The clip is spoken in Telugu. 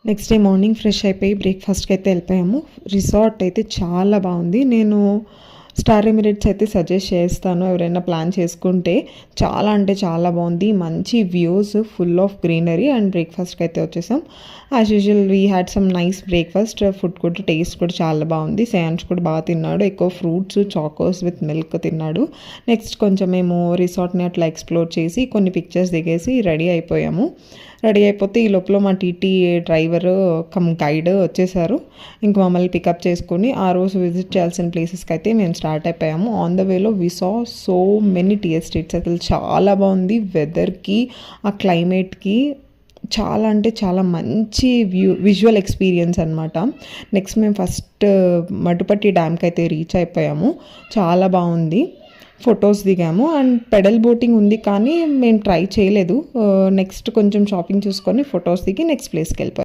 నెక్స్ట్ డే మార్నింగ్ ఫ్రెష్ అయిపోయి బ్రేక్ఫాస్ట్కి అయితే వెళ్ళిపోయాము. రిసార్ట్ అయితే చాలా బాగుంది. నేను స్టార్ ఎమిరేట్స్ అయితే సజెస్ట్ చేస్తాను ఎవరైనా ప్లాన్ చేసుకుంటే. చాలా అంటే చాలా బాగుంది. మంచి views, full of greenery. And బ్రేక్ఫాస్ట్కి అయితే వచ్చేసాం. As usual we had some nice breakfast. Food కూడా టేస్ట్ కూడా చాలా బాగుంది. శ్రేయాంష్ కూడా బాగా తిన్నాడు. ఎక్కువ ఫ్రూట్స్, చాకోస్ విత్ మిల్క్ తిన్నాడు. నెక్స్ట్ కొంచెం మేము రిసార్ట్ని అట్లా ఎక్స్ప్లోర్ చేసి కొన్ని పిక్చర్స్ దిగేసి రెడీ అయిపోయాము. రెడీ అయిపోతే ఈ లోపల మా టీటీ డ్రైవర్ కమ్ గైడ్ వచ్చేసారు. ఇంక మమ్మల్ని పికప్ చేసుకుని ఆ రోజు విజిట్ చేయాల్సిన ప్లేసెస్కి అయితే మేము స్టార్ట్ అయిపోయాము. ఆన్ ద వేలో we saw so many tea estates. అసలు చాలా బాగుంది. వెదర్కి, ఆ క్లైమేట్కి చాలా అంటే చాలా మంచి విజువల్ ఎక్స్పీరియన్స్ అనమాట. నెక్స్ట్ మేము ఫస్ట్ మటుపట్టి డ్యామ్కి అయితే రీచ్ అయిపోయాము. చాలా బాగుంది. ఫొటోస్ దిగాము. అండ్ పెడల్ బోటింగ్ ఉంది కానీ మేము ట్రై చేయలేదు. నెక్స్ట్ కొంచెం షాపింగ్ చూసుకొని ఫొటోస్ దిగి నెక్స్ట్ ప్లేస్కి వెళ్ళిపోయాము.